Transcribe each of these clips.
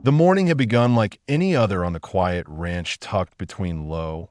The morning had begun like any other on the quiet ranch tucked between low,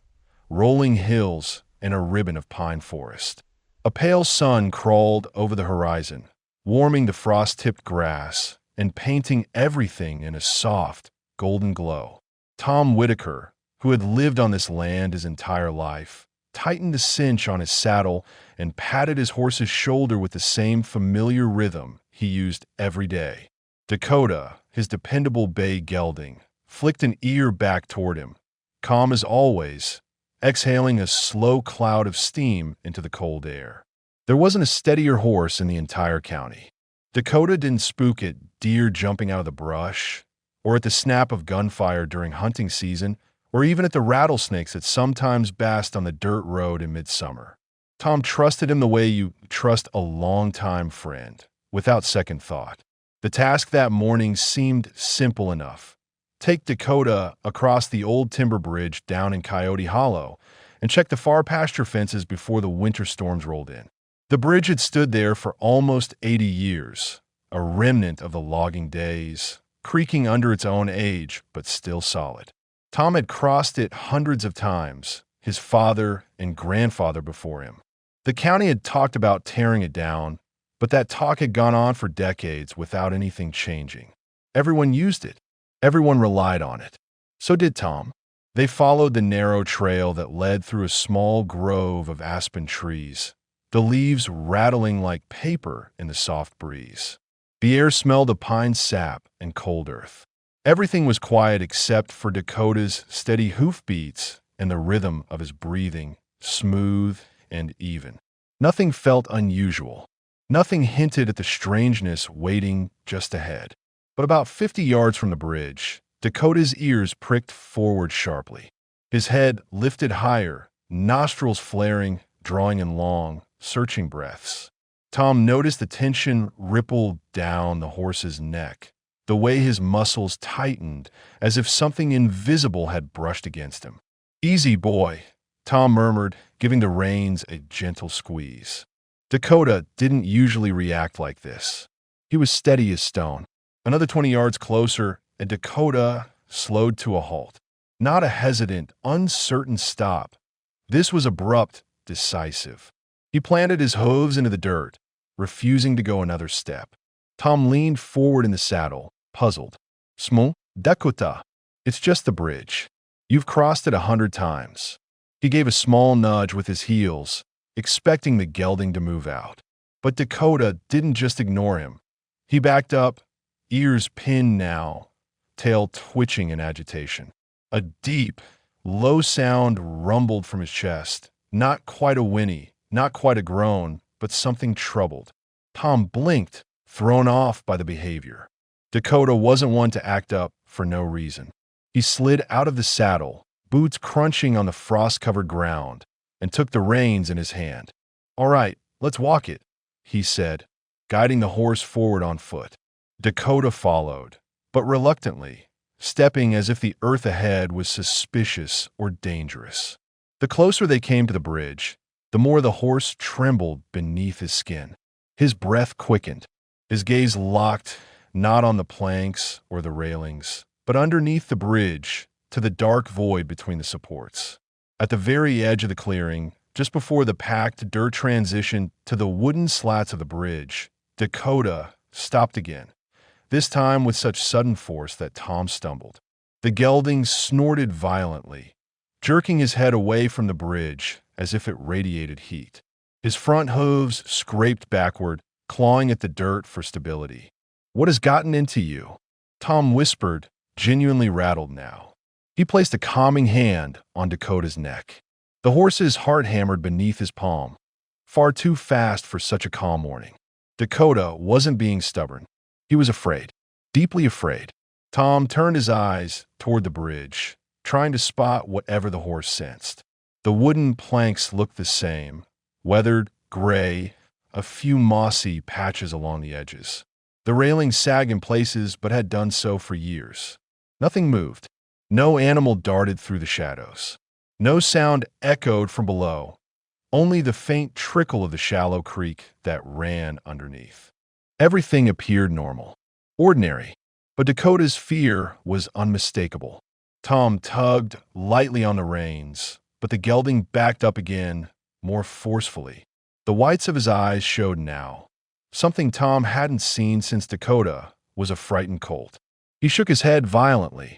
rolling hills and a ribbon of pine forest. A pale sun crawled over the horizon, warming the frost-tipped grass and painting everything in a soft, golden glow. Tom Whitaker, who had lived on this land his entire life, tightened the cinch on his saddle and patted his horse's shoulder with the same familiar rhythm he used every day. Dakota, his dependable bay gelding, flicked an ear back toward him, calm as always, exhaling a slow cloud of steam into the cold air. There wasn't a steadier horse in the entire county. Dakota didn't spook at deer jumping out of the brush, or at the snap of gunfire during hunting season, or even at the rattlesnakes that sometimes basked on the dirt road in midsummer. Tom trusted him the way you trust a longtime friend, without second thought. The task that morning seemed simple enough. Take Dakota across the old timber bridge down in Coyote Hollow and check the far pasture fences before the winter storms rolled in. The bridge had stood there for almost 80 years, a remnant of the logging days, creaking under its own age, but still solid. Tom had crossed it hundreds of times, his father and grandfather before him. The county had talked about tearing it down, but that talk had gone on for decades without anything changing. Everyone used it. Everyone relied on it. So did Tom. They followed the narrow trail that led through a small grove of aspen trees, the leaves rattling like paper in the soft breeze. The air smelled of pine sap and cold earth. Everything was quiet except for Dakota's steady hoofbeats and the rhythm of his breathing, smooth and even. Nothing felt unusual. Nothing hinted at the strangeness waiting just ahead. But about 50 yards from the bridge, Dakota's ears pricked forward sharply. His head lifted higher, nostrils flaring, drawing in long, searching breaths. Tom noticed the tension ripple down the horse's neck, the way his muscles tightened as if something invisible had brushed against him. "Easy, boy," Tom murmured, giving the reins a gentle squeeze. Dakota didn't usually react like this. He was steady as stone. Another 20 yards closer, and Dakota slowed to a halt. Not a hesitant, uncertain stop. This was abrupt, decisive. He planted his hooves into the dirt, refusing to go another step. Tom leaned forward in the saddle, puzzled. "Smo, Dakota. It's just the bridge. You've crossed it 100 times." He gave a small nudge with his heels, expecting the gelding to move out. But Dakota didn't just ignore him. He backed up, ears pinned now, tail twitching in agitation. A deep, low sound rumbled from his chest, not quite a whinny, not quite a groan, but something troubled. Tom blinked, thrown off by the behavior. Dakota wasn't one to act up for no reason. He slid out of the saddle, boots crunching on the frost-covered ground, and took the reins in his hand. "All right, let's walk it," he said, guiding the horse forward on foot. Dakota followed, but reluctantly, stepping as if the earth ahead was suspicious or dangerous. The closer they came to the bridge, the more the horse trembled beneath his skin. His breath quickened, his gaze locked not on the planks or the railings, but underneath the bridge to the dark void between the supports. At the very edge of the clearing, just before the packed dirt transitioned to the wooden slats of the bridge, Dakota stopped again, this time with such sudden force that Tom stumbled. The gelding snorted violently, jerking his head away from the bridge as if it radiated heat. His front hooves scraped backward, clawing at the dirt for stability. "What has gotten into you?" Tom whispered, genuinely rattled now. He placed a calming hand on Dakota's neck. The horse's heart hammered beneath his palm, far too fast for such a calm morning. Dakota wasn't being stubborn. He was afraid, deeply afraid. Tom turned his eyes toward the bridge, trying to spot whatever the horse sensed. The wooden planks looked the same, weathered, gray, a few mossy patches along the edges. The railings sagged in places but had done so for years. Nothing moved. No animal darted through the shadows. No sound echoed from below, only the faint trickle of the shallow creek that ran underneath. Everything appeared normal, ordinary. But Dakota's fear was unmistakable. Tom tugged lightly on the reins, but the gelding backed up again, more forcefully. The whites of his eyes showed now. Something Tom hadn't seen since Dakota was a frightened colt. He shook his head violently,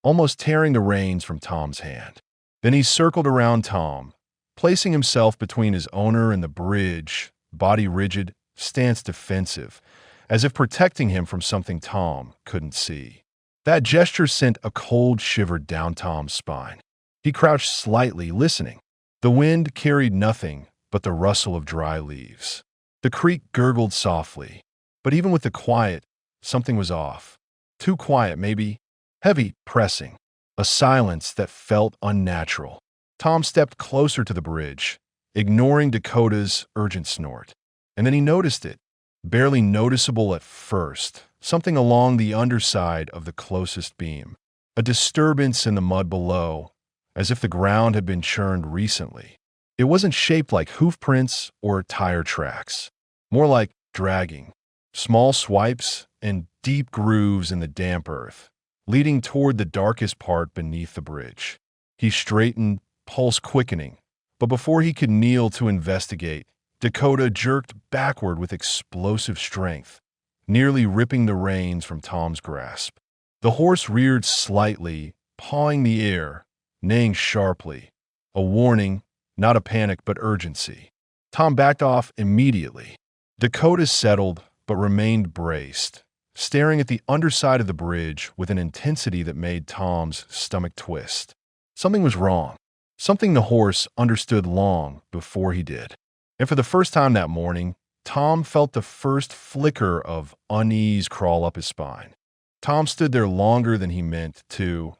almost tearing the reins from Tom's hand. Then he circled around Tom, placing himself between his owner and the bridge, body rigid, stance defensive, as if protecting him from something Tom couldn't see. That gesture sent a cold shiver down Tom's spine. He crouched slightly, listening. The wind carried nothing but the rustle of dry leaves. The creek gurgled softly, but even with the quiet, something was off. Too quiet, maybe. Heavy, pressing. A silence that felt unnatural. Tom stepped closer to the bridge, ignoring Dakota's urgent snort. And then he noticed it, barely noticeable at first, something along the underside of the closest beam. A disturbance in the mud below, as if the ground had been churned recently. It wasn't shaped like hoof prints or tire tracks, more like dragging. Small swipes and deep grooves in the damp earth, leading toward the darkest part beneath the bridge. He straightened, pulse quickening, but before he could kneel to investigate, Dakota jerked backward with explosive strength, nearly ripping the reins from Tom's grasp. The horse reared slightly, pawing the air, neighing sharply. A warning, not a panic but urgency. Tom backed off immediately. Dakota settled but remained braced, staring at the underside of the bridge with an intensity that made Tom's stomach twist. Something was wrong. Something the horse understood long before he did. And for the first time that morning, Tom felt the first flicker of unease crawl up his spine. Tom stood there longer than he meant to,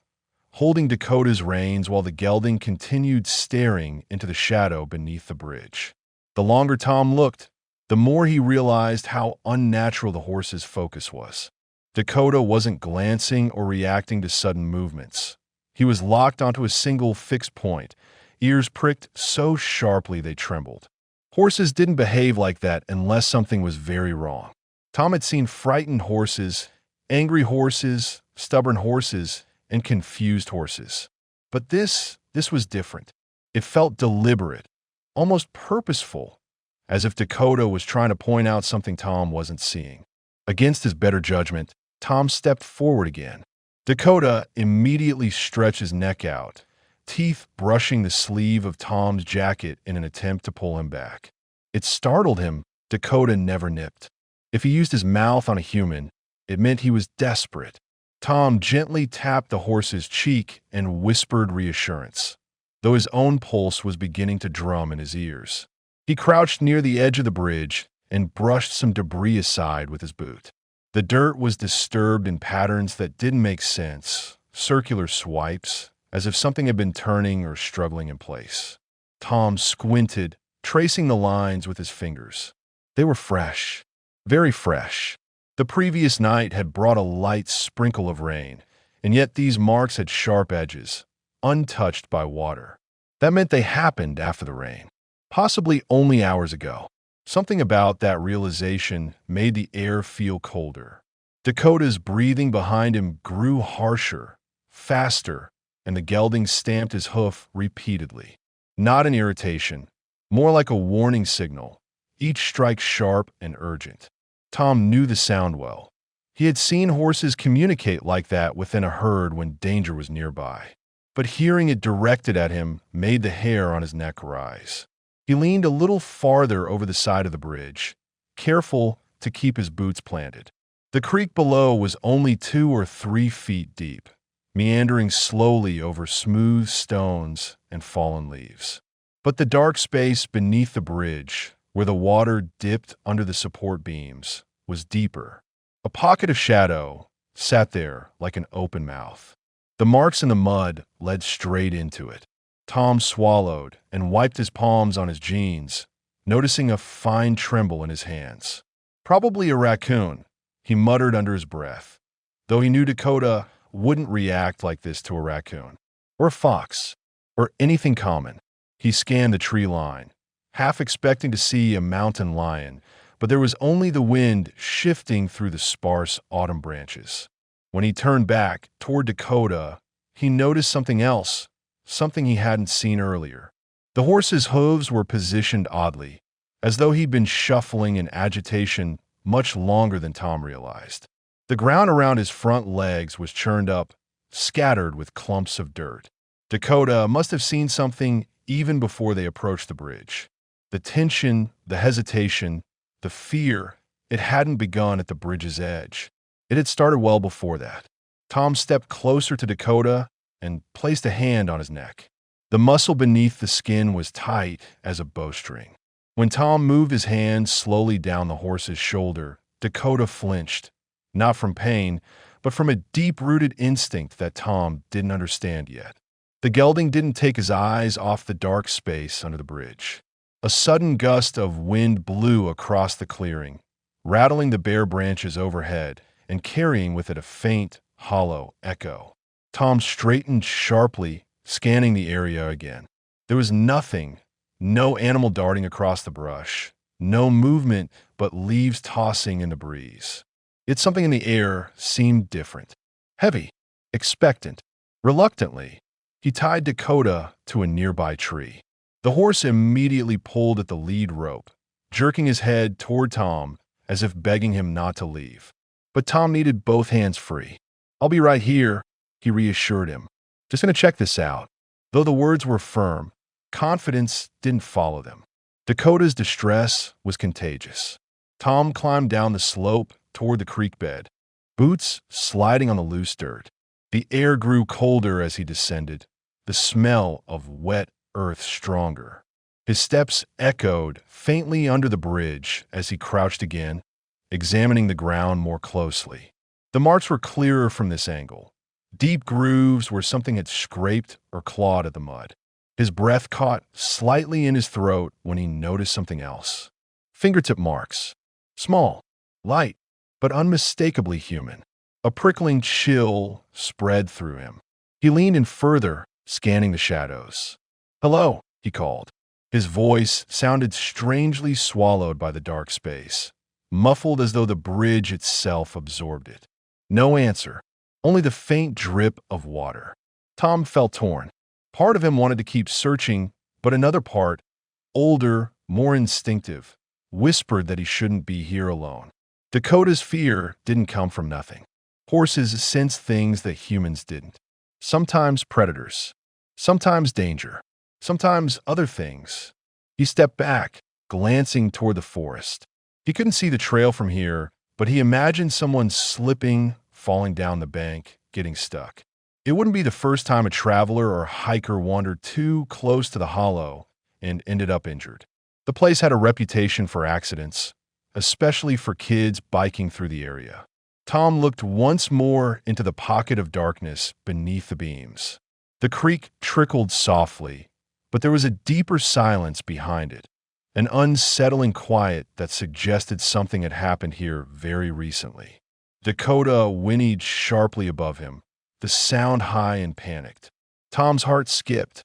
holding Dakota's reins while the gelding continued staring into the shadow beneath the bridge. The longer Tom looked, the more he realized how unnatural the horse's focus was. Dakota wasn't glancing or reacting to sudden movements. He was locked onto a single fixed point, ears pricked so sharply they trembled. Horses didn't behave like that unless something was very wrong. Tom had seen frightened horses, angry horses, stubborn horses, and confused horses. But this was different. It felt deliberate, almost purposeful, as if Dakota was trying to point out something Tom wasn't seeing. Against his better judgment, Tom stepped forward again. Dakota immediately stretched his neck out, teeth brushing the sleeve of Tom's jacket in an attempt to pull him back. It startled him. Dakota never nipped. If he used his mouth on a human, it meant he was desperate. Tom gently tapped the horse's cheek and whispered reassurance, though his own pulse was beginning to drum in his ears. He crouched near the edge of the bridge and brushed some debris aside with his boot. The dirt was disturbed in patterns that didn't make sense, circular swipes, as if something had been turning or struggling in place. Tom squinted, tracing the lines with his fingers. They were fresh, very fresh. The previous night had brought a light sprinkle of rain, and yet these marks had sharp edges, untouched by water. That meant they happened after the rain, possibly only hours ago. Something about that realization made the air feel colder. Dakota's breathing behind him grew harsher, faster, and the gelding stamped his hoof repeatedly. Not an irritation, more like a warning signal, each strike sharp and urgent. Tom knew the sound well. He had seen horses communicate like that within a herd when danger was nearby. But hearing it directed at him made the hair on his neck rise. He leaned a little farther over the side of the bridge, careful to keep his boots planted. The creek below was only 2 or 3 feet deep, meandering slowly over smooth stones and fallen leaves. But the dark space beneath the bridge, where the water dipped under the support beams, was deeper. A pocket of shadow sat there like an open mouth. The marks in the mud led straight into it. Tom swallowed and wiped his palms on his jeans, noticing a fine tremble in his hands. Probably a raccoon, he muttered under his breath, though he knew Dakota wouldn't react like this to a raccoon, or a fox, or anything common. He scanned the tree line, half expecting to see a mountain lion, but there was only the wind shifting through the sparse autumn branches. When he turned back toward Dakota, he noticed something else, something he hadn't seen earlier. The horse's hooves were positioned oddly, as though he'd been shuffling in agitation much longer than Tom realized. The ground around his front legs was churned up, scattered with clumps of dirt. Dakota must have seen something even before they approached the bridge. The tension, the hesitation, the fear, it hadn't begun at the bridge's edge. It had started well before that. Tom stepped closer to Dakota and placed a hand on his neck. The muscle beneath the skin was tight as a bowstring. When Tom moved his hand slowly down the horse's shoulder, Dakota flinched, not from pain, but from a deep-rooted instinct that Tom didn't understand yet. The gelding didn't take his eyes off the dark space under the bridge. A sudden gust of wind blew across the clearing, rattling the bare branches overhead and carrying with it a faint, hollow echo. Tom straightened sharply, scanning the area again. There was nothing, no animal darting across the brush, no movement but leaves tossing in the breeze. Yet something in the air seemed different, heavy, expectant. Reluctantly, he tied Dakota to a nearby tree. The horse immediately pulled at the lead rope, jerking his head toward Tom as if begging him not to leave. But Tom needed both hands free. "I'll be right here," he reassured him. "Just gonna check this out." Though the words were firm, confidence didn't follow them. Dakota's distress was contagious. Tom climbed down the slope toward the creek bed, boots sliding on the loose dirt. The air grew colder as he descended, the smell of wet earth stronger. His steps echoed faintly under the bridge as he crouched again, examining the ground more closely. The marks were clearer from this angle, deep grooves where something had scraped or clawed at the mud. His breath caught slightly in his throat when he noticed something else. Fingertip marks. Small, light, but unmistakably human. A prickling chill spread through him. He leaned in further, scanning the shadows. "Hello," he called. His voice sounded strangely swallowed by the dark space, muffled as though the bridge itself absorbed it. No answer, only the faint drip of water. Tom felt torn. Part of him wanted to keep searching, but another part, older, more instinctive, whispered that he shouldn't be here alone. Dakota's fear didn't come from nothing. Horses sense things that humans didn't. Sometimes predators, sometimes danger, sometimes other things. He stepped back, glancing toward the forest. He couldn't see the trail from here, but he imagined someone slipping, falling down the bank, getting stuck. It wouldn't be the first time a traveler or hiker wandered too close to the hollow and ended up injured. The place had a reputation for accidents, especially for kids biking through the area. Tom looked once more into the pocket of darkness beneath the beams. The creek trickled softly, but there was a deeper silence behind it, an unsettling quiet that suggested something had happened here very recently. Dakota whinnied sharply above him, the sound high and panicked. Tom's heart skipped,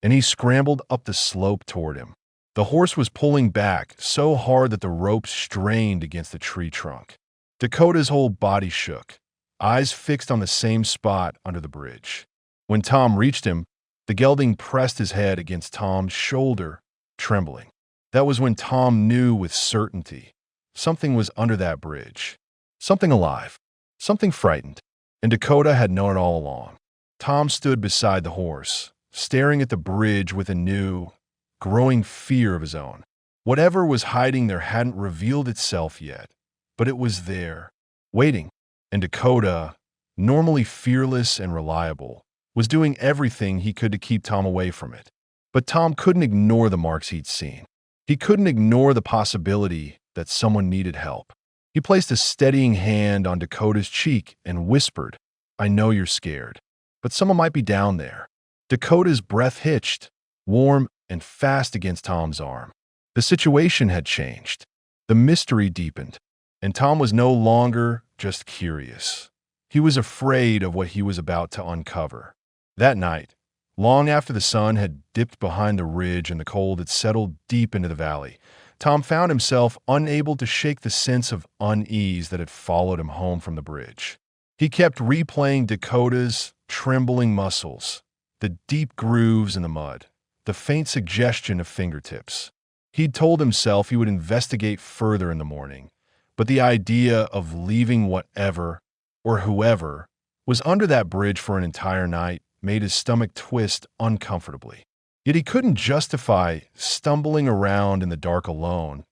and he scrambled up the slope toward him. The horse was pulling back so hard that the rope strained against the tree trunk. Dakota's whole body shook, eyes fixed on the same spot under the bridge. When Tom reached him, the gelding pressed his head against Tom's shoulder, trembling. That was when Tom knew with certainty something was under that bridge. Something alive, something frightened, and Dakota had known it all along. Tom stood beside the horse, staring at the bridge with a new, growing fear of his own. Whatever was hiding there hadn't revealed itself yet, but it was there, waiting, and Dakota, normally fearless and reliable, was doing everything he could to keep Tom away from it. But Tom couldn't ignore the marks he'd seen. He couldn't ignore the possibility that someone needed help. He placed a steadying hand on Dakota's cheek and whispered, "I know you're scared, but someone might be down there." Dakota's breath hitched, warm and fast against Tom's arm. The situation had changed. The mystery deepened, and Tom was no longer just curious. He was afraid of what he was about to uncover. That night, long after the sun had dipped behind the ridge and the cold had settled deep into the valley, Tom found himself unable to shake the sense of unease that had followed him home from the bridge. He kept replaying Dakota's trembling muscles, the deep grooves in the mud, the faint suggestion of fingertips. He'd told himself he would investigate further in the morning, but the idea of leaving whatever or whoever was under that bridge for an entire night made his stomach twist uncomfortably. Yet he couldn't justify stumbling around in the dark alone,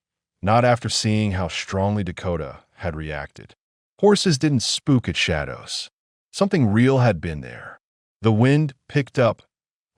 not after seeing how strongly Dakota had reacted. Horses didn't spook at shadows. Something real had been there. The wind picked up,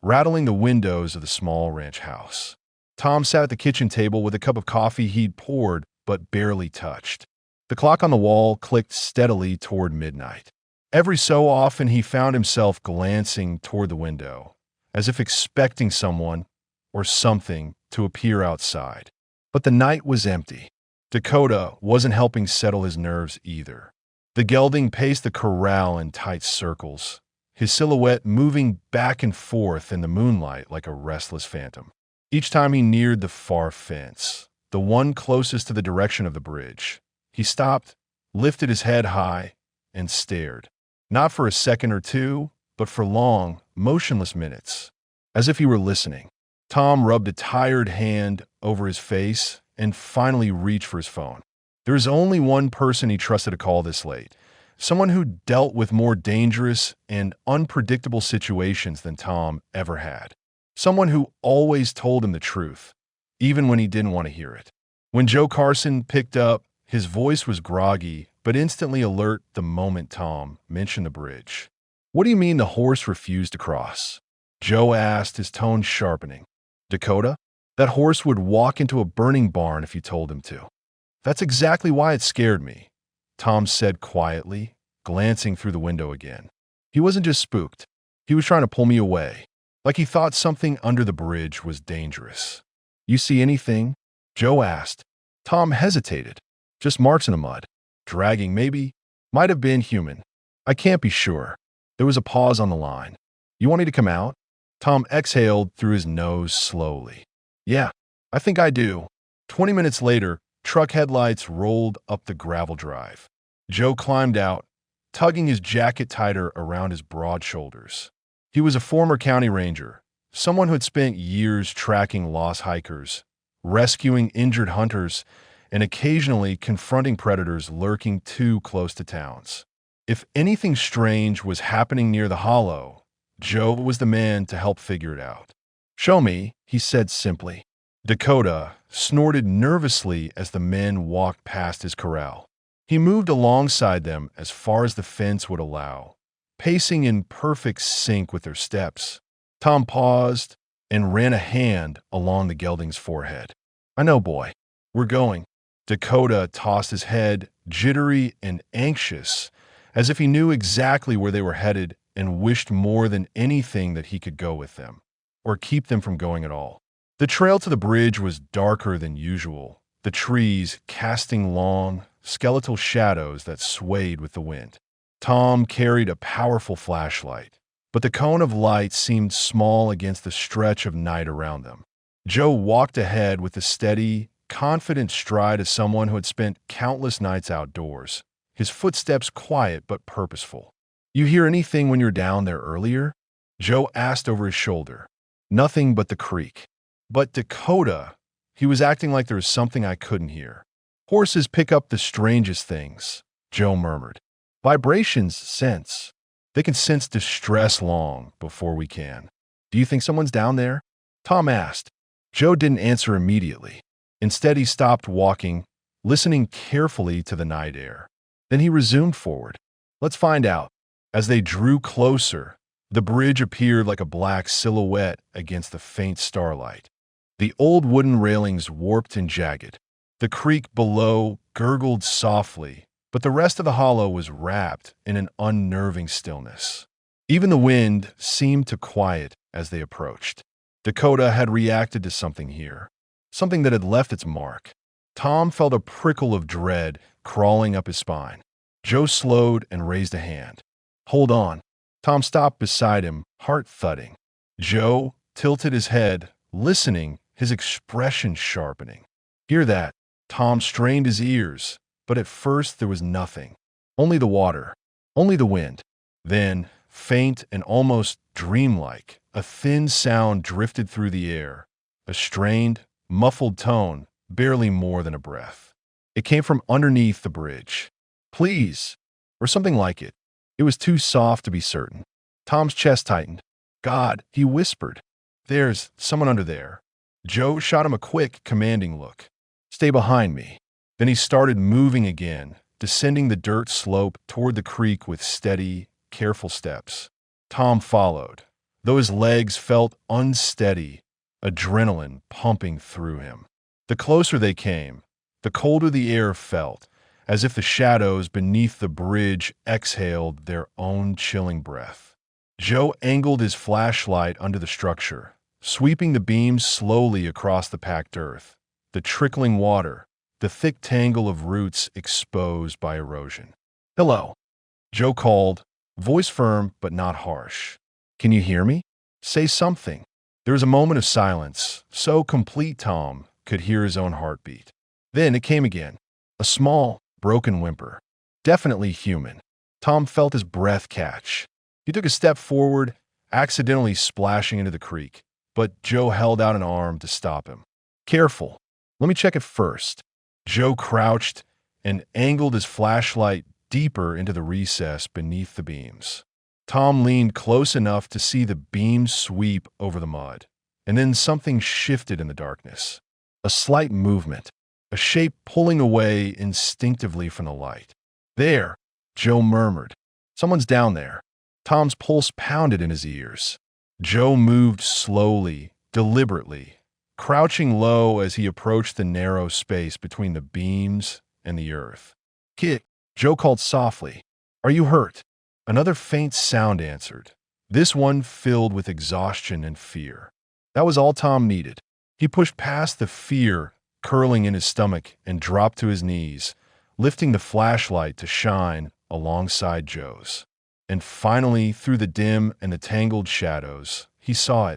rattling the windows of the small ranch house. Tom sat at the kitchen table with a cup of coffee he'd poured but barely touched. The clock on the wall clicked steadily toward midnight. Every so often he found himself glancing toward the window, as if expecting someone or something to appear outside. But the night was empty. Dakota wasn't helping settle his nerves either. The gelding paced the corral in tight circles, his silhouette moving back and forth in the moonlight like a restless phantom. Each time he neared the far fence, the one closest to the direction of the bridge, he stopped, lifted his head high, and stared. Not for a second or two, but for long, motionless minutes, as if he were listening. Tom rubbed a tired hand over his face and finally reached for his phone. There was only one person he trusted to call this late, someone who dealt with more dangerous and unpredictable situations than Tom ever had. Someone who always told him the truth, even when he didn't want to hear it. When Joe Carson picked up, his voice was groggy, but instantly alert the moment Tom mentioned the bridge. "What do you mean the horse refused to cross?" Joe asked, his tone sharpening. "Dakota? That horse would walk into a burning barn if you told him to." "That's exactly why it scared me," Tom said quietly, glancing through the window again. "He wasn't just spooked. He was trying to pull me away, like he thought something under the bridge was dangerous." "You see anything?" Joe asked. Tom hesitated. "Just marks in the mud. Dragging, maybe. Might have been human. I can't be sure." There was a pause on the line. "You want me to come out?" Tom exhaled through his nose slowly. "Yeah, I think I do." 20 minutes later, truck headlights rolled up the gravel drive. Joe climbed out, tugging his jacket tighter around his broad shoulders. He was a former county ranger, someone who had spent years tracking lost hikers, rescuing injured hunters, and occasionally confronting predators lurking too close to towns. If anything strange was happening near the hollow, Joe was the man to help figure it out. "Show me," he said simply. Dakota snorted nervously as the men walked past his corral. He moved alongside them as far as the fence would allow, pacing in perfect sync with their steps. Tom paused and ran a hand along the gelding's forehead. "I know, boy. We're going." Dakota tossed his head, jittery and anxious, as if he knew exactly where they were headed and wished more than anything that he could go with them, or keep them from going at all. The trail to the bridge was darker than usual, the trees casting long, skeletal shadows that swayed with the wind. Tom carried a powerful flashlight, but the cone of light seemed small against the stretch of night around them. Joe walked ahead with the steady, confident stride of someone who had spent countless nights outdoors, his footsteps quiet but purposeful. "You hear anything when you're down there earlier?" Joe asked over his shoulder. "Nothing but the creek." "But Dakota," he was acting like there was something I couldn't hear. "Horses pick up the strangest things," Joe murmured. "Vibrations sense. They can sense distress long before we can." "Do you think someone's down there?" Tom asked. Joe didn't answer immediately. Instead, he stopped walking, listening carefully to the night air. Then he resumed forward. "Let's find out." As they drew closer, the bridge appeared like a black silhouette against the faint starlight. The old wooden railings warped and jagged. The creek below gurgled softly, but the rest of the hollow was wrapped in an unnerving stillness. Even the wind seemed to quiet as they approached. Dakota had reacted to something here, something that had left its mark. Tom felt a prickle of dread crawling up his spine. Joe slowed and raised a hand. "Hold on." Tom stopped beside him, heart thudding. Joe tilted his head, listening, his expression sharpening. "Hear that?" Tom strained his ears, but at first there was nothing. Only the water. only the wind. Then, faint and almost dreamlike, a thin sound drifted through the air, a strained, muffled tone, barely more than a breath. It came from underneath the bridge. Please, or something like it. It was too soft to be certain. Tom's chest tightened. God, he whispered. There's someone under there. Joe shot him a quick, commanding look. Stay behind me. Then he started moving again, descending the dirt slope toward the creek with steady, careful steps. Tom followed, though his legs felt unsteady, adrenaline pumping through him. The closer they came, the colder the air felt, as if the shadows beneath the bridge exhaled their own chilling breath. Joe angled his flashlight under the structure, sweeping the beams slowly across the packed earth, the trickling water, the thick tangle of roots exposed by erosion. Hello, Joe called, voice firm but not harsh. Can you hear me? Say something. There was a moment of silence, so complete Tom could hear his own heartbeat. Then it came again, a small, broken whimper. Definitely human. Tom felt his breath catch. He took a step forward, accidentally splashing into the creek, but Joe held out an arm to stop him. Careful. Let me check it first. Joe crouched and angled his flashlight deeper into the recess beneath the beams. Tom leaned close enough to see the beams sweep over the mud, and then something shifted in the darkness. A slight movement, a shape pulling away instinctively from the light. There, Joe murmured. Someone's down there. Tom's pulse pounded in his ears. Joe moved slowly, deliberately, crouching low as he approached the narrow space between the beams and the earth. Kid, Joe called softly. Are you hurt? Another faint sound answered, this one filled with exhaustion and fear. That was all Tom needed. He pushed past the fear curling in his stomach and dropped to his knees, lifting the flashlight to shine alongside Joe's. And finally, through the dim and the tangled shadows, he saw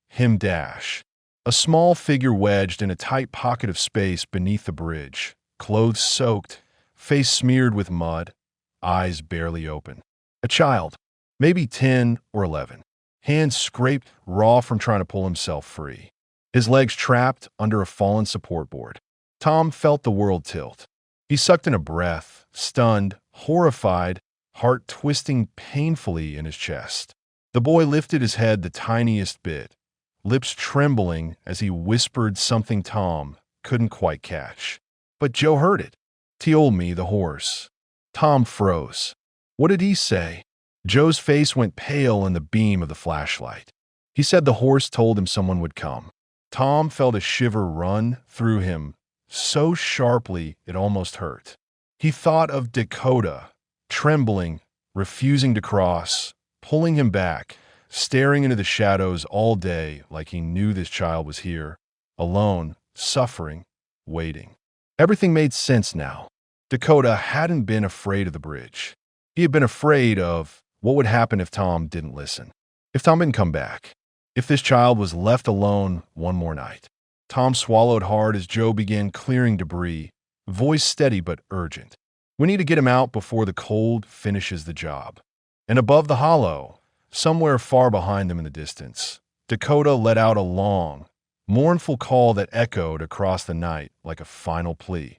him dash. A small figure wedged in a tight pocket of space beneath the bridge, clothes soaked, face smeared with mud, eyes barely open. A child, maybe 10 or 11, hands scraped raw from trying to pull himself free, his legs trapped under a fallen support board. Tom felt the world tilt. He sucked in a breath, stunned, horrified, heart twisting painfully in his chest. The boy lifted his head the tiniest bit, lips trembling as he whispered something Tom couldn't quite catch. But Joe heard it. "Tiold the horse." Tom froze. What did he say? Joe's face went pale in the beam of the flashlight. He said the horse told him someone would come. Tom felt a shiver run through him, so sharply it almost hurt. He thought of Dakota, trembling, refusing to cross, pulling him back, staring into the shadows all day like he knew this child was here, alone, suffering, waiting. Everything made sense now. Dakota hadn't been afraid of the bridge. He had been afraid of what would happen if Tom didn't listen, if Tom didn't come back, if this child was left alone one more night. Tom swallowed hard as Joe began clearing debris, voice steady but urgent. We need to get him out before the cold finishes the job. And above the hollow, somewhere far behind them in the distance, Dakota let out a long, mournful call that echoed across the night like a final plea.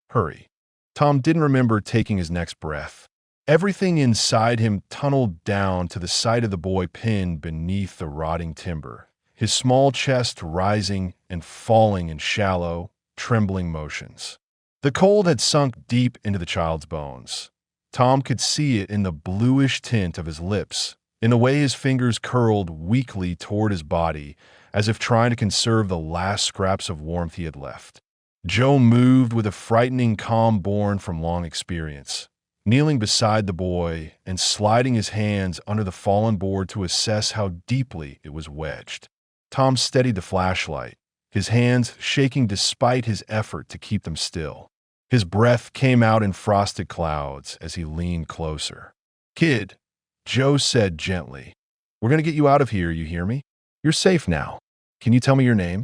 Hurry. Tom didn't remember taking his next breath. Everything inside him tunneled down to the sight of the boy pinned beneath the rotting timber, his small chest rising and falling in shallow, trembling motions. The cold had sunk deep into the child's bones. Tom could see it in the bluish tint of his lips, in the way his fingers curled weakly toward his body, as if trying to conserve the last scraps of warmth he had left. Joe moved with a frightening calm born from long experience, kneeling beside the boy and sliding his hands under the fallen board to assess how deeply it was wedged. Tom steadied the flashlight, his hands shaking despite his effort to keep them still. His breath came out in frosted clouds as he leaned closer. "Kid," Joe said gently, "we're going to get you out of here, you hear me? You're safe now. Can you tell me your name?"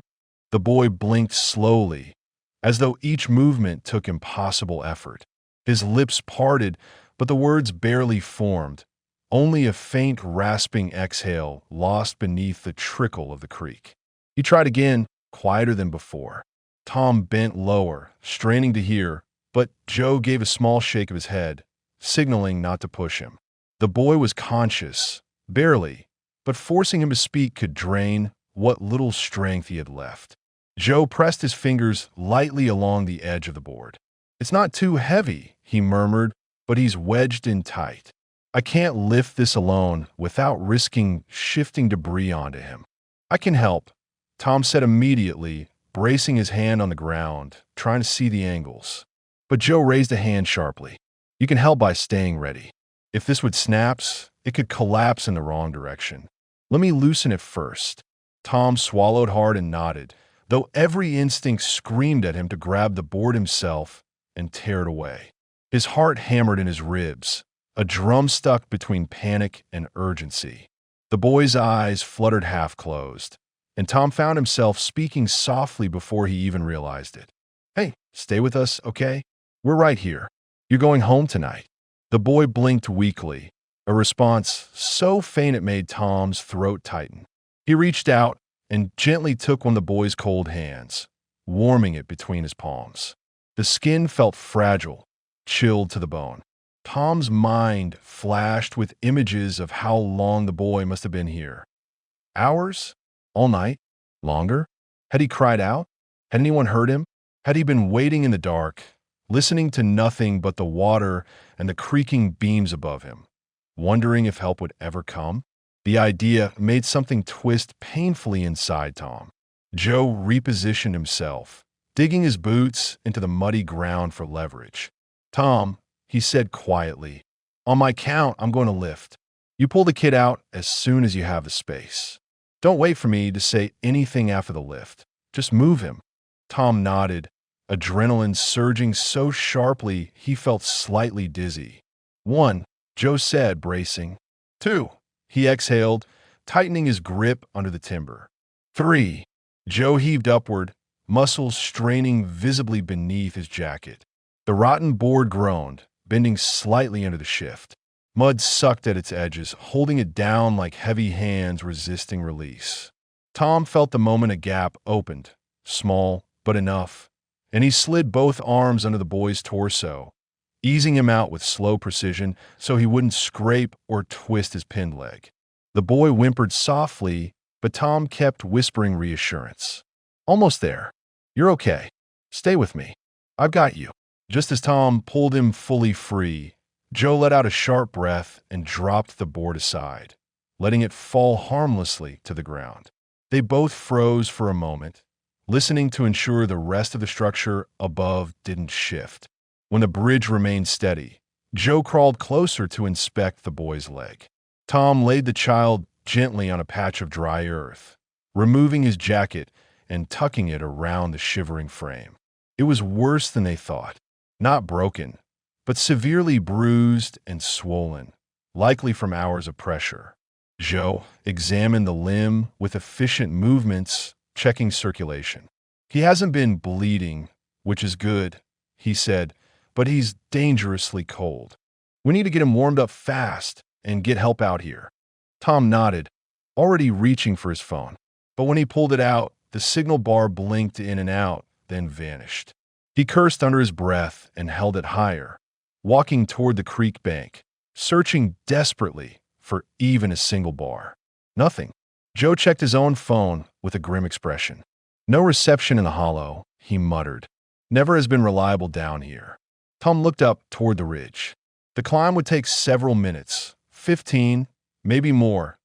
The boy blinked slowly, as though each movement took impossible effort. His lips parted, but the words barely formed, only a faint rasping exhale lost beneath the trickle of the creek. He tried again, quieter than before. Tom bent lower, straining to hear, but Joe gave a small shake of his head, signaling not to push him. The boy was conscious, barely, but forcing him to speak could drain what little strength he had left. Joe pressed his fingers lightly along the edge of the board. "It's not too heavy," he murmured, "but he's wedged in tight. I can't lift this alone without risking shifting debris onto him." "I can help," Tom said immediately, bracing his hand on the ground, trying to see the angles. But Joe raised a hand sharply. "You can help by staying ready. If this would snaps, it could collapse in the wrong direction. Let me loosen it first." Tom swallowed hard and nodded, though every instinct screamed at him to grab the board himself and tear it away. His heart hammered in his ribs, a drum stuck between panic and urgency. The boy's eyes fluttered half-closed, and Tom found himself speaking softly before he even realized it. "Hey, stay with us, okay? We're right here. You're going home tonight." The boy blinked weakly, a response so faint it made Tom's throat tighten. He reached out and gently took one of the boy's cold hands, warming it between his palms. The skin felt fragile, chilled to the bone. Tom's mind flashed with images of how long the boy must have been here. Hours? All night? Longer? Had he cried out? Had anyone heard him? Had he been waiting in the dark, listening to nothing but the water and the creaking beams above him, wondering if help would ever come? The idea made something twist painfully inside Tom. Joe repositioned himself, digging his boots into the muddy ground for leverage. "Tom," he said quietly, "on my count, I'm going to lift. You pull the kid out as soon as you have the space. Don't wait for me to say anything after the lift. Just move him." Tom nodded, adrenaline surging so sharply he felt slightly dizzy. "1," Joe said, bracing. "2," he exhaled, tightening his grip under the timber. "3," Joe heaved upward, muscles straining visibly beneath his jacket. The rotten board groaned, bending slightly under the shift. Mud sucked at its edges, holding it down like heavy hands resisting release. Tom felt the moment a gap opened, small but enough, and he slid both arms under the boy's torso, easing him out with slow precision so he wouldn't scrape or twist his pinned leg. The boy whimpered softly, but Tom kept whispering reassurance. "Almost there. You're okay. Stay with me. I've got you." Just as Tom pulled him fully free, Joe let out a sharp breath and dropped the board aside, letting it fall harmlessly to the ground. They both froze for a moment, listening to ensure the rest of the structure above didn't shift. When the bridge remained steady, Joe crawled closer to inspect the boy's leg. Tom laid the child gently on a patch of dry earth, removing his jacket and tucking it around the shivering frame. It was worse than they thought. Not broken, but severely bruised and swollen, likely from hours of pressure. Joe examined the limb with efficient movements, checking circulation. "He hasn't been bleeding, which is good," he said, "but he's dangerously cold. We need to get him warmed up fast and get help out here." Tom nodded, already reaching for his phone. But when he pulled it out, the signal bar blinked in and out, then vanished. He cursed under his breath and held it higher, walking toward the creek bank, searching desperately for even a single bar. Nothing. Joe checked his own phone with a grim expression. "No reception in the hollow," he muttered. "Never has been reliable down here." Tom looked up toward the ridge. The climb would take several minutes, 15, maybe more.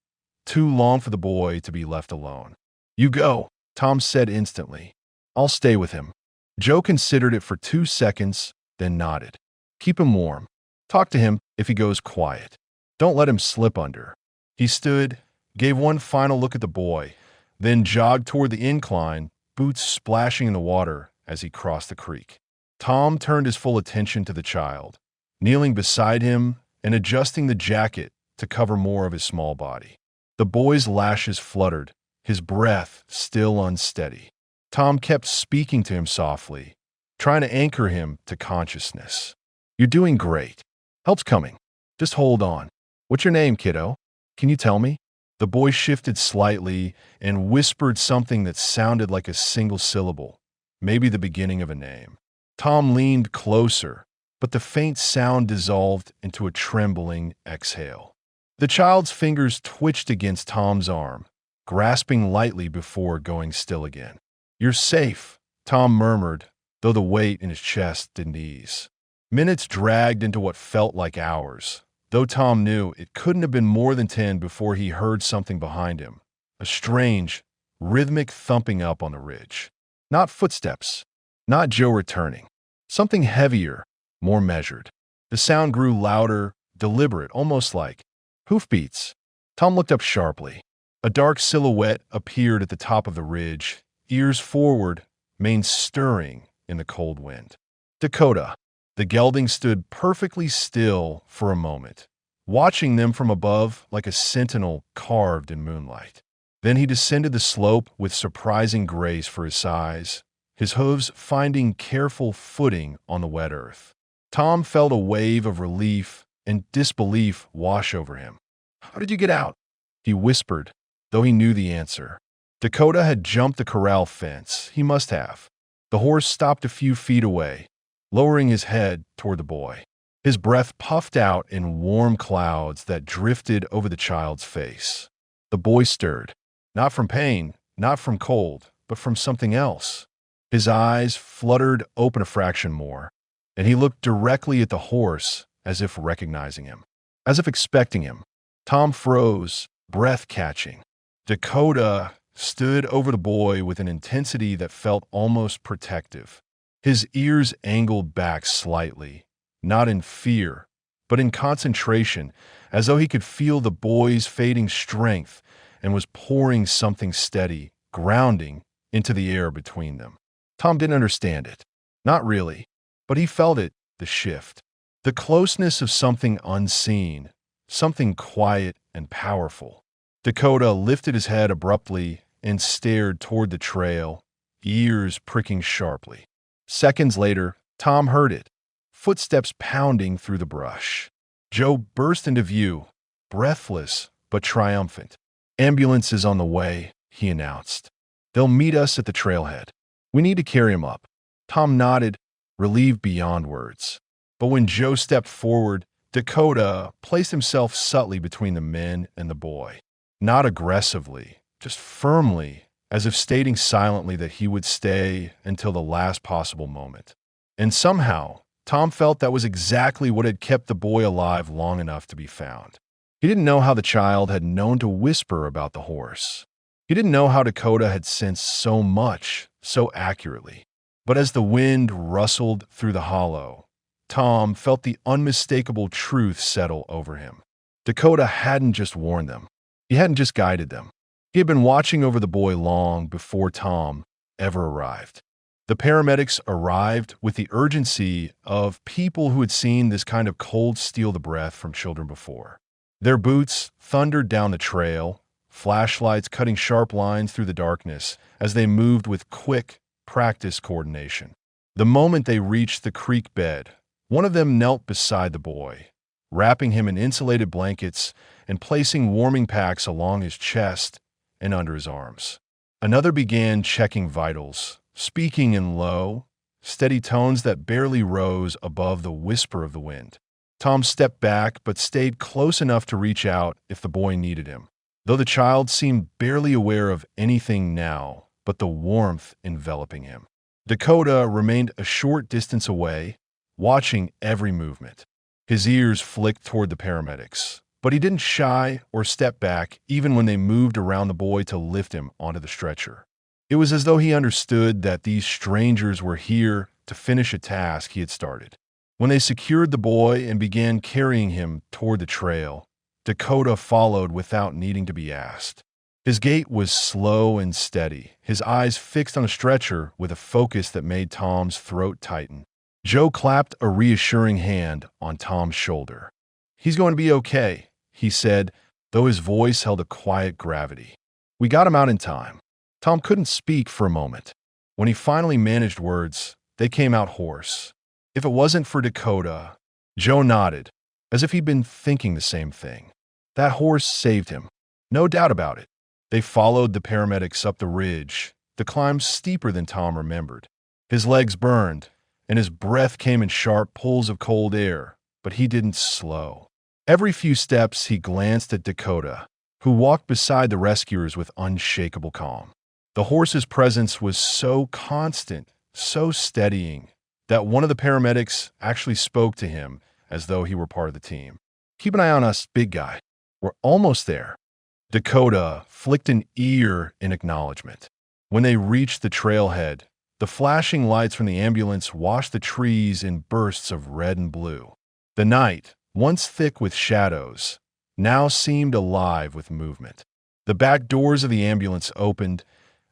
Too long for the boy to be left alone. "You go," Tom said instantly. "I'll stay with him." Joe considered it for 2 seconds, then nodded. "Keep him warm. Talk to him if he goes quiet. Don't let him slip under." He stood, gave one final look at the boy, then jogged toward the incline, boots splashing in the water as he crossed the creek. Tom turned his full attention to the child, kneeling beside him and adjusting the jacket to cover more of his small body. The boy's lashes fluttered, his breath still unsteady. Tom kept speaking to him softly, trying to anchor him to consciousness. "You're doing great. Help's coming. Just hold on. What's your name, kiddo? Can you tell me?" The boy shifted slightly and whispered something that sounded like a single syllable, maybe the beginning of a name. Tom leaned closer, but the faint sound dissolved into a trembling exhale. The child's fingers twitched against Tom's arm, grasping lightly before going still again. "You're safe," Tom murmured, though the weight in his chest didn't ease. Minutes dragged into what felt like hours, though Tom knew it couldn't have been more than 10 before he heard something behind him, a strange, rhythmic thumping up on the ridge. Not footsteps, not Joe returning. Something heavier, more measured. The sound grew louder, deliberate, almost like hoofbeats. Tom looked up sharply. A dark silhouette appeared at the top of the ridge, ears forward, mane stirring in the cold wind. Dakota. The gelding stood perfectly still for a moment, watching them from above like a sentinel carved in moonlight. Then he descended the slope with surprising grace for his size, his hooves finding careful footing on the wet earth. Tom felt a wave of relief and disbelief wash over him. "How did you get out?" he whispered, though he knew the answer. Dakota had jumped the corral fence. He must have. The horse stopped a few feet away, lowering his head toward the boy. His breath puffed out in warm clouds that drifted over the child's face. The boy stirred, not from pain, not from cold, but from something else. His eyes fluttered open a fraction more, and he looked directly at the horse as if recognizing him, as if expecting him. Tom froze, breath catching. Dakota stood over the boy with an intensity that felt almost protective. His ears angled back slightly, not in fear, but in concentration, as though he could feel the boy's fading strength and was pouring something steady, grounding, into the air between them. Tom didn't understand it. Not really. But he felt it, the shift. The closeness of something unseen, something quiet and powerful. Dakota lifted his head abruptly and stared toward the trail, ears pricking sharply. Seconds later, Tom heard it, footsteps pounding through the brush. Joe burst into view, breathless but triumphant. "Ambulance is on the way," he announced. "They'll meet us at the trailhead. We need to carry him up." Tom nodded, relieved beyond words. But when Joe stepped forward, Dakota placed himself subtly between the men and the boy. Not aggressively, just firmly, as if stating silently that he would stay until the last possible moment. And somehow, Tom felt that was exactly what had kept the boy alive long enough to be found. He didn't know how the child had known to whisper about the horse. He didn't know how Dakota had sensed so much, so accurately. But as the wind rustled through the hollow, Tom felt the unmistakable truth settle over him. Dakota hadn't just warned them. He hadn't just guided them. He had been watching over the boy long before Tom ever arrived. The paramedics arrived with the urgency of people who had seen this kind of cold steal the breath from children before. Their boots thundered down the trail, flashlights cutting sharp lines through the darkness as they moved with quick, practiced coordination. The moment they reached the creek bed, one of them knelt beside the boy, wrapping him in insulated blankets and placing warming packs along his chest and under his arms. Another began checking vitals, speaking in low, steady tones that barely rose above the whisper of the wind. Tom stepped back but stayed close enough to reach out if the boy needed him, though the child seemed barely aware of anything now but the warmth enveloping him. Dakota remained a short distance away, watching every movement. His ears flicked toward the paramedics, but he didn't shy or step back even when they moved around the boy to lift him onto the stretcher. It was as though he understood that these strangers were here to finish a task he had started. When they secured the boy and began carrying him toward the trail, Dakota followed without needing to be asked. His gait was slow and steady, his eyes fixed on a stretcher with a focus that made Tom's throat tighten. Joe clapped a reassuring hand on Tom's shoulder. "He's going to be okay," he said, though his voice held a quiet gravity. "We got him out in time." Tom couldn't speak for a moment. When he finally managed words, they came out hoarse. If it wasn't for Dakota, Joe nodded, as if he'd been thinking the same thing. That horse saved him. No doubt about it. They followed the paramedics up the ridge, the climb steeper than Tom remembered. His legs burned, and his breath came in sharp pulls of cold air, but he didn't slow. Every few steps he glanced at Dakota, who walked beside the rescuers with unshakable calm. The horse's presence was so constant, so steadying, that one of the paramedics actually spoke to him as though he were part of the team. "Keep an eye on us, big guy. We're almost there." Dakota flicked an ear in acknowledgement. When they reached the trailhead, the flashing lights from the ambulance washed the trees in bursts of red and blue. The night, once thick with shadows, now seemed alive with movement. The back doors of the ambulance opened,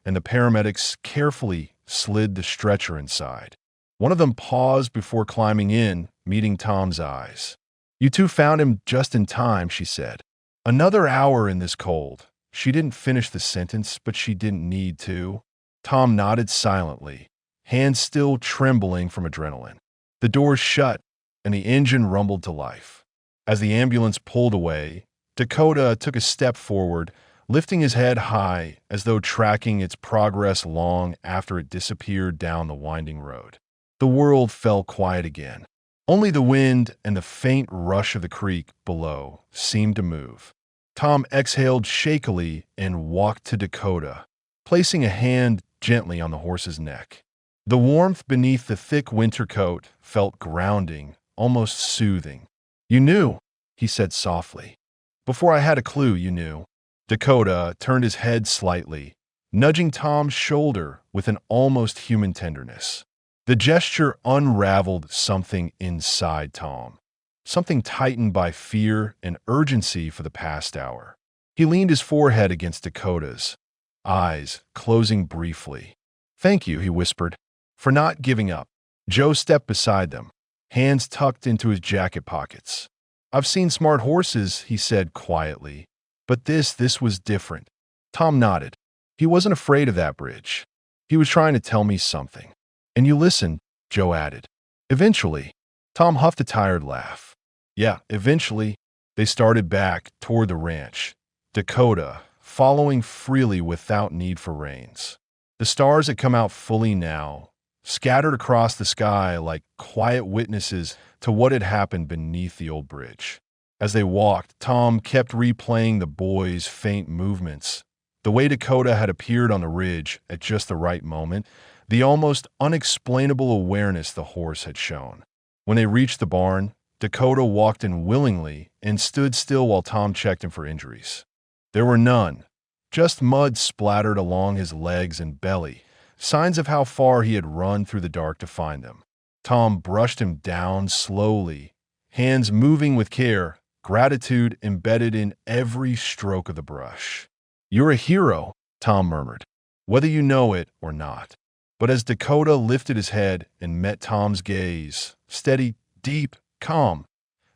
and the paramedics carefully slid the stretcher inside. One of them paused before climbing in, meeting Tom's eyes. "You two found him just in time," she said. "Another hour in this cold." She didn't finish the sentence, but she didn't need to. Tom nodded silently, hands still trembling from adrenaline. The doors shut, and the engine rumbled to life. As the ambulance pulled away, Dakota took a step forward, lifting his head high as though tracking its progress long after it disappeared down the winding road. The world fell quiet again. Only the wind and the faint rush of the creek below seemed to move. Tom exhaled shakily and walked to Dakota, placing a hand gently on the horse's neck. The warmth beneath the thick winter coat felt grounding, almost soothing. "You knew," he said softly. "Before I had a clue, you knew." Dakota turned his head slightly, nudging Tom's shoulder with an almost human tenderness. The gesture unraveled something inside Tom, something tightened by fear and urgency for the past hour. He leaned his forehead against Dakota's, eyes closing briefly. "Thank you," he whispered, "for not giving up." Joe stepped beside them, hands tucked into his jacket pockets. "I've seen smart horses," he said quietly, "but this was different." Tom nodded. He wasn't afraid of that bridge. He was trying to tell me something. "And you listened," Joe added. "Eventually." Tom huffed a tired laugh. "Yeah, eventually." They started back toward the ranch, Dakota following freely without need for reins. The stars had come out fully now, scattered across the sky like quiet witnesses to what had happened beneath the old bridge. As they walked, Tom kept replaying the boy's faint movements, the way Dakota had appeared on the ridge at just the right moment, the almost unexplainable awareness the horse had shown. When they reached the barn, Dakota walked in willingly and stood still while Tom checked him for injuries. There were none, just mud splattered along his legs and belly, signs of how far he had run through the dark to find them. Tom brushed him down slowly, hands moving with care, gratitude embedded in every stroke of the brush. "You're a hero," Tom murmured, "whether you know it or not." But as Dakota lifted his head and met Tom's gaze, steady, deep, calm,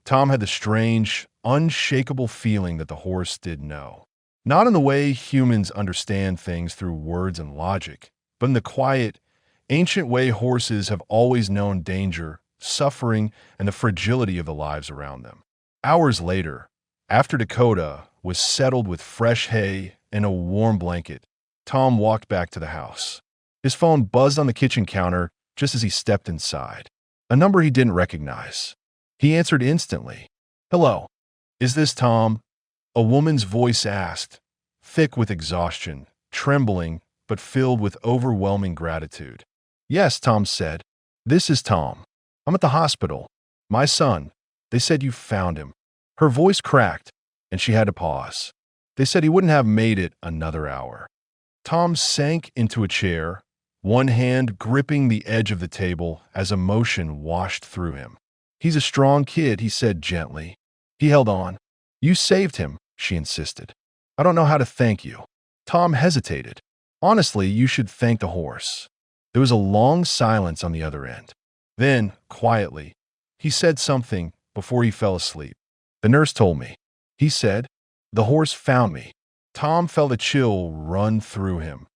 Tom had the strange, unshakable feeling that the horse did know. Not in the way humans understand things through words and logic, but in the quiet, ancient way horses have always known danger, suffering, and the fragility of the lives around them. Hours later, after Dakota was settled with fresh hay and a warm blanket, Tom walked back to the house. His phone buzzed on the kitchen counter just as he stepped inside. A number he didn't recognize. He answered instantly. "Hello. Is this Tom?" A woman's voice asked, thick with exhaustion, trembling, but filled with overwhelming gratitude. "Yes," Tom said. "This is Tom. I'm at the hospital. My son. They said you found him." Her voice cracked, and she had to pause. "They said he wouldn't have made it another hour." Tom sank into a chair, one hand gripping the edge of the table as emotion washed through him. "He's a strong kid," he said gently. He held on. "You saved him," she insisted. "I don't know how to thank you." Tom hesitated. "Honestly, you should thank the horse." There was a long silence on the other end. Then, quietly, he said something before he fell asleep. "The nurse told me," he said. "The horse found me." Tom felt a chill run through him.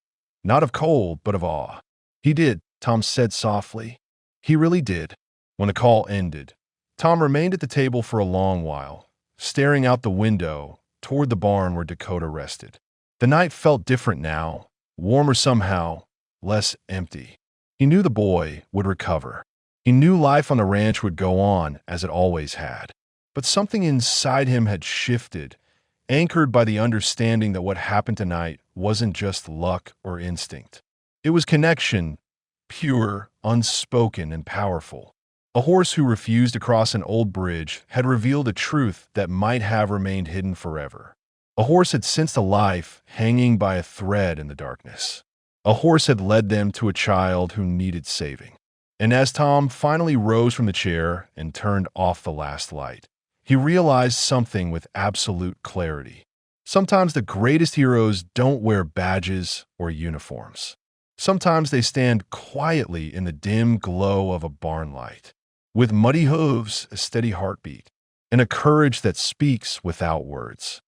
Not of cold, but of awe. "He did," Tom said softly. "He really did." When the call ended, Tom remained at the table for a long while, staring out the window toward the barn where Dakota rested. The night felt different now, warmer somehow, less empty. He knew the boy would recover. He knew life on the ranch would go on as it always had. But something inside him had shifted, anchored by the understanding that what happened tonight wasn't just luck or instinct. It was connection, pure, unspoken, and powerful. A horse who refused to cross an old bridge had revealed a truth that might have remained hidden forever. A horse had sensed a life hanging by a thread in the darkness. A horse had led them to a child who needed saving. And as Tom finally rose from the chair and turned off the last light, he realized something with absolute clarity. Sometimes the greatest heroes don't wear badges or uniforms. Sometimes they stand quietly in the dim glow of a barn light, with muddy hooves, a steady heartbeat, and a courage that speaks without words.